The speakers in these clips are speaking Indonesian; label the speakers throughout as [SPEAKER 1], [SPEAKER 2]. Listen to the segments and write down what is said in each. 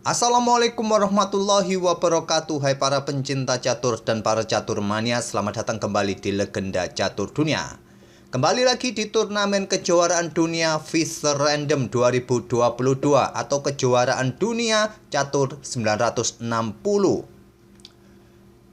[SPEAKER 1] Assalamualaikum warahmatullahi wabarakatuh. Hai para pencinta catur dan para catur mania, selamat datang kembali di Legenda Catur Dunia. Kembali lagi di turnamen kejuaraan dunia Fischer Random 2022 atau kejuaraan dunia catur 960.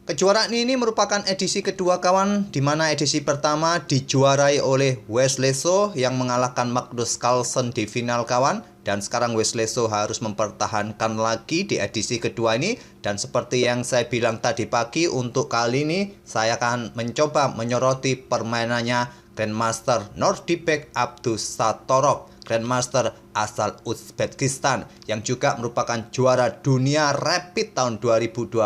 [SPEAKER 1] Kejuaraan ini merupakan edisi kedua kawan, di mana edisi pertama dijuarai oleh Wesley So yang mengalahkan Magnus Carlsen di final kawan. Dan sekarang Wesley So harus mempertahankan lagi di edisi kedua ini. Dan seperti yang saya bilang tadi pagi, untuk kali ini saya akan mencoba menyoroti permainannya Grandmaster Nordibek Abdusattorov, Grandmaster asal Uzbekistan, yang juga merupakan juara dunia rapid tahun 2021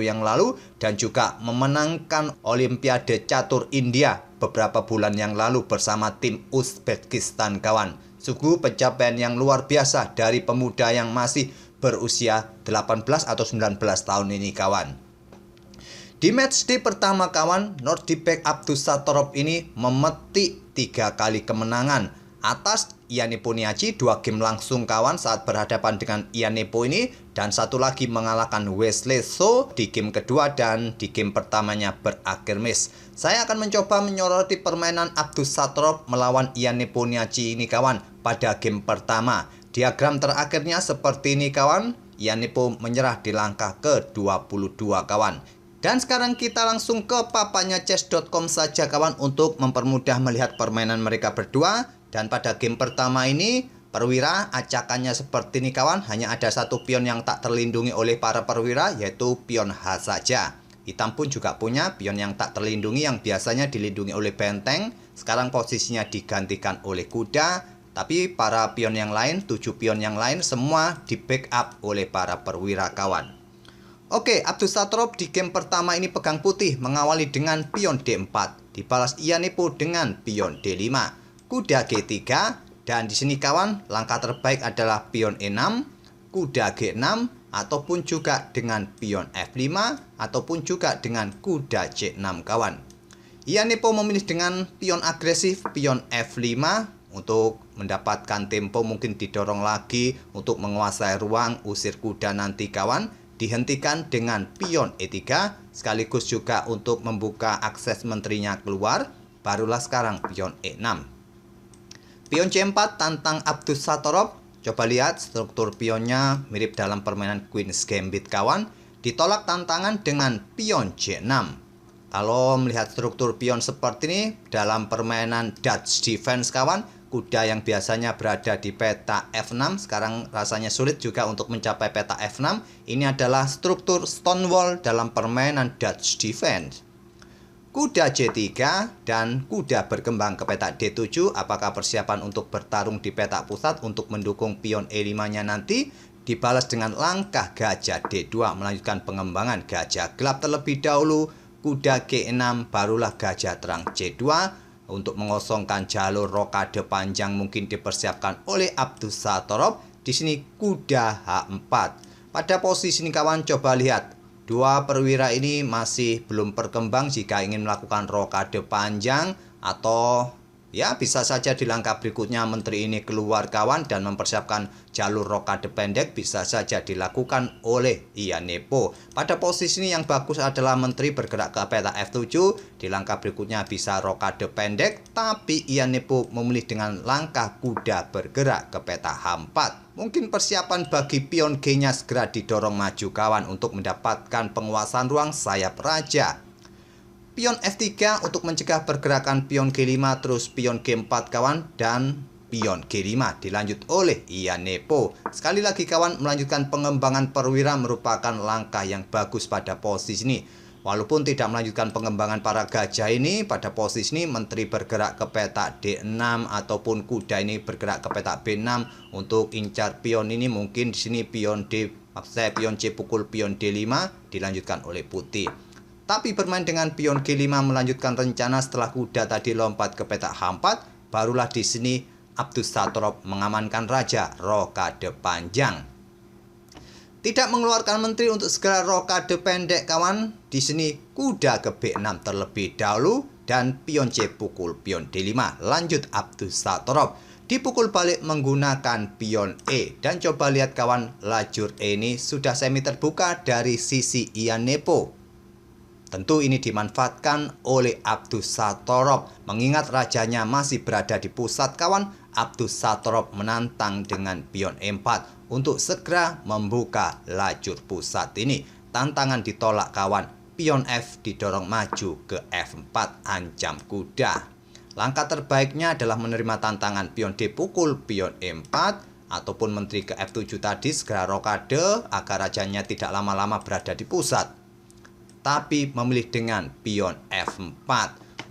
[SPEAKER 1] yang lalu dan juga memenangkan Olimpiade Catur India beberapa bulan yang lalu bersama tim Uzbekistan kawan. Sungguh pencapaian yang luar biasa dari pemuda yang masih berusia 18 atau 19 tahun ini kawan. Di matchday pertama kawan, Nordibek Abdusattorov ini memetik 3 kali kemenangan atas Ian Nepomniachtchi, 2 game langsung kawan saat berhadapan dengan Ian Nepo ini, dan satu lagi mengalahkan Wesley So di game kedua dan di game pertamanya berakhir miss. Saya akan mencoba menyoroti permainan Abdusattorov melawan Ian Nepomniachtchi ini kawan pada game pertama. Diagram terakhirnya seperti ini kawan. Ian Nepo menyerah di langkah ke-22 kawan. Dan sekarang kita langsung ke papannya chess.com saja kawan untuk mempermudah melihat permainan mereka berdua. Dan pada game pertama ini perwira acakannya seperti ini kawan. Hanya ada satu pion yang tak terlindungi oleh para perwira, yaitu pion H saja. Hitam pun juga punya pion yang tak terlindungi yang biasanya dilindungi oleh benteng. Sekarang posisinya digantikan oleh kuda. Tapi para pion yang lain, 7 pion yang lain semua di backup oleh para perwira kawan. Oke, Abdusattorov di game pertama ini pegang putih, mengawali dengan pion D4, dibalas Ian Nepo dengan pion D5, kuda G3, dan di sini kawan langkah terbaik adalah pion E6, kuda G6, ataupun juga dengan pion F5, ataupun juga dengan kuda C6 kawan. Ian Nepo memilih dengan pion agresif, pion F5 untuk mendapatkan tempo, mungkin didorong lagi untuk menguasai ruang usir kuda nanti kawan. Dihentikan dengan pion E3 sekaligus juga untuk membuka akses menterinya keluar. Barulah sekarang pion E6. Pion C4 tantang Abdusattorov. Coba lihat struktur pionnya mirip dalam permainan Queen's Gambit kawan. Ditolak tantangan dengan pion C6. Kalau melihat struktur pion seperti ini dalam permainan Dutch Defense kawan, kuda yang biasanya berada di peta F6 sekarang rasanya sulit juga untuk mencapai peta F6. Ini adalah struktur Stonewall dalam permainan Dutch Defense. Kuda C3 dan kuda berkembang ke peta D7. Apakah persiapan untuk bertarung di peta pusat untuk mendukung pion E5-nya nanti? Dibalas dengan langkah gajah D2, melanjutkan pengembangan gajah gelap terlebih dahulu. Kuda G6, barulah gajah terang C2. Untuk mengosongkan jalur rokade panjang mungkin dipersiapkan oleh Abdusattorov. Di sini kuda H4. Pada posisi ini kawan coba lihat. Dua perwira ini masih belum berkembang jika ingin melakukan rokade panjang, atau ya bisa saja di langkah berikutnya menteri ini keluar kawan dan mempersiapkan jalur rokade pendek, bisa saja dilakukan oleh Ian Nepo. Pada posisi ini yang bagus adalah menteri bergerak ke peta F7, di langkah berikutnya bisa rokade pendek, tapi Ian Nepo memilih dengan langkah kuda bergerak ke peta H4. Mungkin persiapan bagi pion G-nya segera didorong maju kawan untuk mendapatkan penguasaan ruang sayap raja. Pion F3 untuk mencegah pergerakan pion G5, terus pion G4 kawan, dan pion G5 dilanjut oleh Ian Nepo. Sekali lagi kawan, melanjutkan pengembangan perwira merupakan langkah yang bagus pada posisi ini. Walaupun tidak melanjutkan pengembangan para gajah ini, pada posisi ini menteri bergerak ke peta D6 ataupun kuda ini bergerak ke peta B6 untuk incar pion ini. Mungkin di sini pion D, maksud saya pion C pukul pion D5 dilanjutkan oleh putih. Tapi bermain dengan pion G5 melanjutkan rencana setelah kuda tadi lompat ke peta H4, barulah di sini Abdusattorov mengamankan raja rokade panjang. Tidak mengeluarkan menteri untuk segera rokade pendek kawan. Di sini kuda ke B6 terlebih dahulu dan pion C pukul pion D5. Lanjut Abdusattorov. Dipukul balik menggunakan pion E. Dan coba lihat kawan, lajur E ini sudah semi terbuka dari sisi Ian Nepo. Tentu ini dimanfaatkan oleh Abdus Satorov. Mengingat rajanya masih berada di pusat kawan, Abdus Satorov menantang dengan pion E4 untuk segera membuka lajur pusat ini. Tantangan ditolak kawan. Pion F didorong maju ke F4, ancam kuda. Langkah terbaiknya adalah menerima tantangan pion D pukul pion E4 ataupun menteri ke F7 tadi segera rokade agar rajanya tidak lama-lama berada di pusat. Tapi memilih dengan pion F4.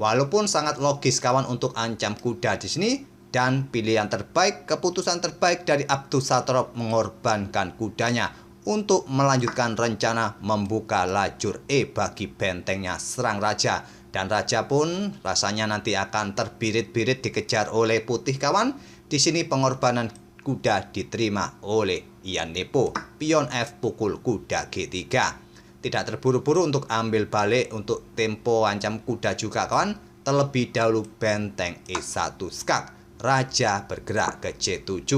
[SPEAKER 1] Walaupun sangat logis kawan untuk ancam kuda di sini, dan pilihan terbaik, keputusan terbaik dari Abdus Satorov mengorbankan kudanya untuk melanjutkan rencana membuka lajur E bagi bentengnya serang raja. Dan raja pun rasanya nanti akan terbirit-birit dikejar oleh putih kawan. Di sini pengorbanan kuda diterima oleh Ian Nepo. Pion F pukul kuda G3. Tidak terburu-buru untuk ambil balik untuk tempo ancam kuda juga kawan. Terlebih dahulu benteng E1 skak. Raja bergerak ke C7.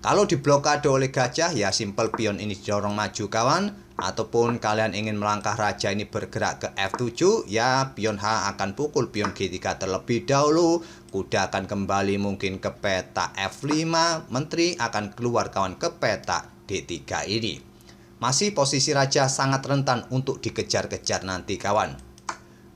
[SPEAKER 1] Kalau diblokade oleh gajah ya simpel pion ini didorong maju kawan. Ataupun kalian ingin melangkah raja ini bergerak ke F7, ya pion H akan pukul pion G3 terlebih dahulu. Kuda akan kembali mungkin ke peta F5, menteri akan keluar kawan ke peta D3 ini. Masih posisi raja sangat rentan untuk dikejar-kejar nanti kawan.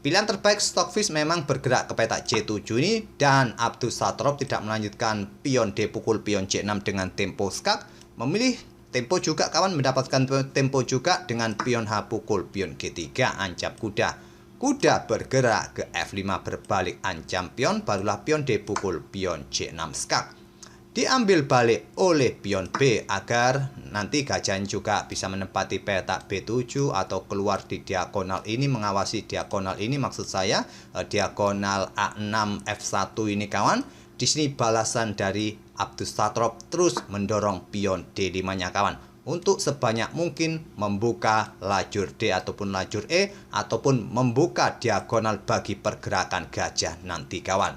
[SPEAKER 1] Pilihan terbaik Stockfish memang bergerak ke peta C7 ini, dan Abdus Satorov tidak melanjutkan pion D pukul pion C6 dengan tempo skak, memilih tempo juga kawan, mendapatkan tempo juga dengan pion H pukul pion G3 ancam kuda. Kuda bergerak ke F5 berbalik ancam pion, barulah pion D pukul pion C6 skak. Diambil balik oleh pion B agar nanti gajah juga bisa menempati peta B7 atau keluar di diagonal ini, mengawasi diagonal ini, maksud saya diagonal A6 F1 ini kawan. Di sini balasan dari Abdus Satorov terus mendorong pion D5-nya kawan untuk sebanyak mungkin membuka lajur D ataupun lajur E ataupun membuka diagonal bagi pergerakan gajah nanti kawan.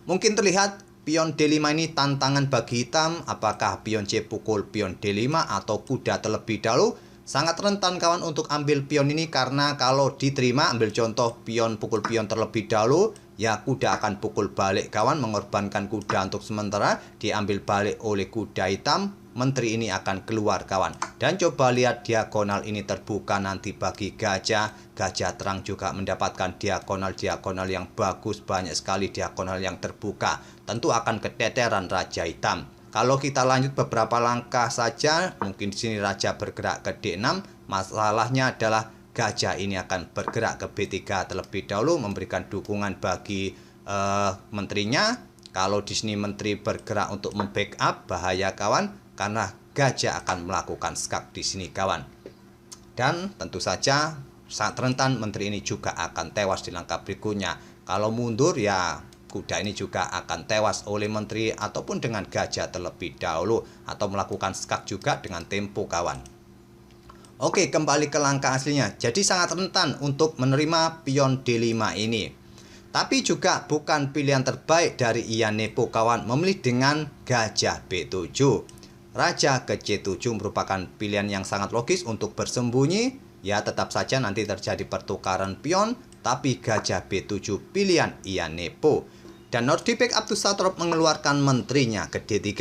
[SPEAKER 1] Mungkin terlihat pion D5 ini tantangan bagi hitam, apakah pion C pukul pion D5 atau kuda terlebih dahulu. Sangat rentan kawan untuk ambil pion ini karena kalau diterima, ambil contoh pion pukul pion terlebih dahulu, ya kuda akan pukul balik kawan, mengorbankan kuda untuk sementara, diambil balik oleh kuda hitam, menteri ini akan keluar kawan. Dan coba lihat diagonal ini terbuka nanti bagi gajah. Gajah terang juga mendapatkan diagonal-diagonal yang bagus, banyak sekali diagonal yang terbuka. Tentu akan keteteran raja hitam. Kalau kita lanjut beberapa langkah saja, mungkin di sini raja bergerak ke D6. Masalahnya adalah gajah ini akan bergerak ke B3 terlebih dahulu, memberikan dukungan bagi menterinya. Kalau di sini menteri bergerak untuk membackup, bahaya kawan, karena gajah akan melakukan skak di sini kawan. Dan tentu saja sangat rentan menteri ini juga akan tewas di langkah berikutnya. Kalau mundur ya kuda ini juga akan tewas oleh menteri ataupun dengan gajah terlebih dahulu, atau melakukan skak juga dengan tempo kawan. Oke, kembali ke langkah aslinya. Jadi sangat rentan untuk menerima pion D5 ini. Tapi juga bukan pilihan terbaik dari Ian Nepo kawan, memilih dengan gajah B7. Raja ke C7 merupakan pilihan yang sangat logis untuk bersembunyi. Ya tetap saja nanti terjadi pertukaran pion, tapi gajah B7 pilihan Ian Nepo. Dan Nordibek Abdus Satorov mengeluarkan menterinya ke D3.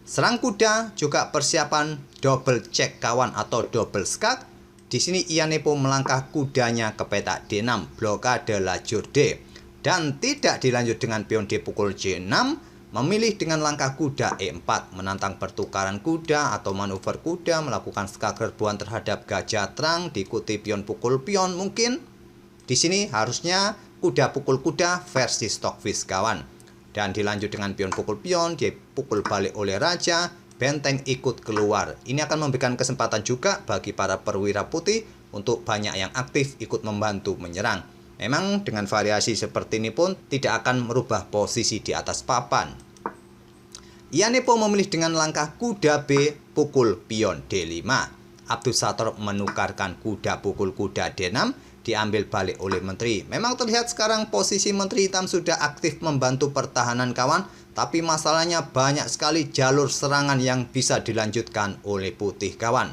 [SPEAKER 1] Serang kuda juga persiapan double check kawan atau double skak. Di sini Ian Nepo melangkah kudanya ke peta D6, blokade lajur D. Dan tidak dilanjut dengan pion D pukul C6, memilih dengan langkah kuda E4, menantang pertukaran kuda atau manuver kuda, melakukan skak serbuan terhadap gajah terang, diikuti pion pukul pion mungkin. Di sini harusnya kuda pukul kuda versi Stockfish kawan. Dan dilanjut dengan pion pukul pion, dipukul balik oleh raja, benteng ikut keluar. Ini akan memberikan kesempatan juga bagi para perwira putih untuk banyak yang aktif ikut membantu menyerang. Memang dengan variasi seperti ini pun tidak akan merubah posisi di atas papan. Ian Nepo memilih dengan langkah kuda B pukul pion D5. Abdus Satorov menukarkan kuda pukul kuda D6. diambil balik oleh menteri. Memang terlihat sekarang posisi Menteri Hitam sudah aktif membantu pertahanan kawan, tapi masalahnya banyak sekali jalur serangan yang bisa dilanjutkan oleh putih kawan.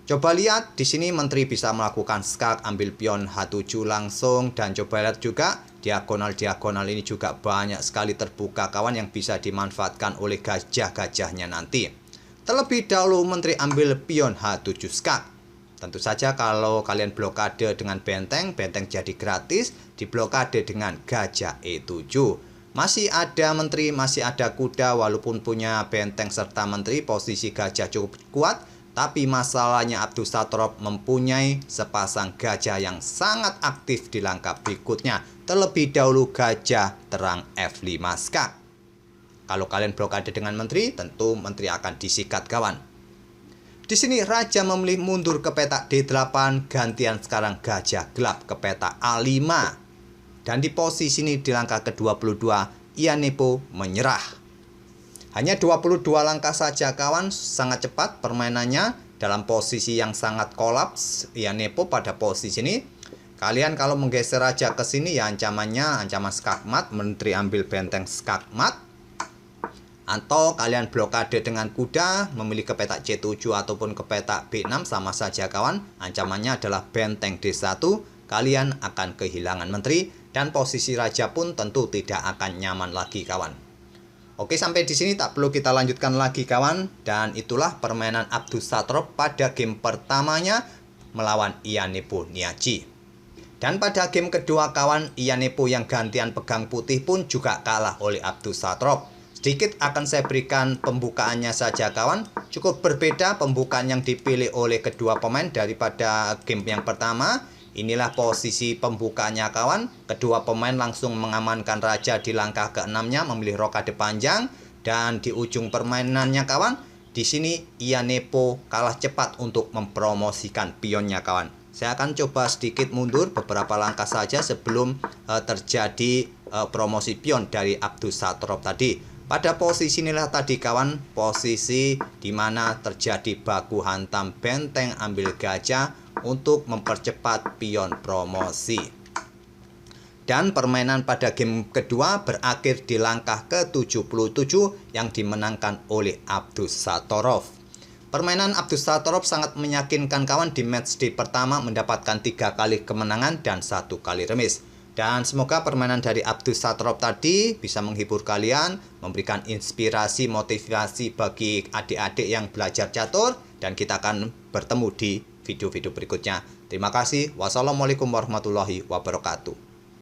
[SPEAKER 1] Coba lihat di sini menteri bisa melakukan skak, ambil pion H7 langsung, dan coba lihat juga diagonal ini juga banyak sekali terbuka kawan yang bisa dimanfaatkan oleh gajah-gajahnya nanti. Terlebih dahulu menteri ambil pion H7 skak. Tentu saja kalau kalian blokade dengan benteng jadi gratis, diblokade dengan gajah E7. Masih ada menteri, masih ada kuda, walaupun punya benteng serta menteri, posisi gajah cukup kuat, tapi masalahnya Abdussatorov mempunyai sepasang gajah yang sangat aktif di langkah berikutnya. Terlebih dahulu gajah terang F5 skak. Kalau kalian blokade dengan menteri, tentu menteri akan disikat kawan. Di sini raja memilih mundur ke petak D8, gantian sekarang gajah gelap ke petak A5. Dan di posisi ini di langkah ke-22, Ianepo menyerah. Hanya 22 langkah saja kawan, sangat cepat permainannya dalam posisi yang sangat kolaps. Ianepo pada posisi ini. Kalian kalau menggeser raja ke sini ya ancamannya ancaman skakmat, menteri ambil benteng skakmat. Atau kalian blokade dengan kuda, memilih ke petak C7 ataupun ke petak B6, sama saja kawan. Ancamannya adalah benteng D1, kalian akan kehilangan menteri, dan posisi raja pun tentu tidak akan nyaman lagi kawan. Oke, sampai di sini tak perlu kita lanjutkan lagi kawan. Dan itulah permainan Abdussatorov pada game pertamanya melawan Ianepo Niazi. Dan pada game kedua kawan, Ianepo yang gantian pegang putih pun juga kalah oleh Abdussatorov. Sedikit akan saya berikan pembukaannya saja kawan. Cukup berbeda pembukaan yang dipilih oleh kedua pemain daripada game yang pertama. Inilah posisi pembukaannya kawan. Kedua pemain langsung mengamankan raja di langkah ke-6-nya, memilih rokade panjang. Dan di ujung permainannya kawan, di sini Ianepo kalah cepat untuk mempromosikan pionnya kawan. Saya akan coba sedikit mundur beberapa langkah saja sebelum terjadi promosi pion dari Abdussatorov tadi. Pada posisi inilah tadi kawan, posisi di mana terjadi baku hantam benteng ambil gajah untuk mempercepat pion promosi. Dan permainan pada game kedua berakhir di langkah ke-77 yang dimenangkan oleh Abdussatorov. Permainan Abdussatorov sangat meyakinkan kawan di matchday pertama, mendapatkan 3 kali kemenangan dan 1 kali remis. Dan semoga permainan dari Abdussatorov tadi bisa menghibur kalian, memberikan inspirasi, motivasi bagi adik-adik yang belajar catur, dan kita akan bertemu di video-video berikutnya. Terima kasih. Wassalamualaikum warahmatullahi wabarakatuh.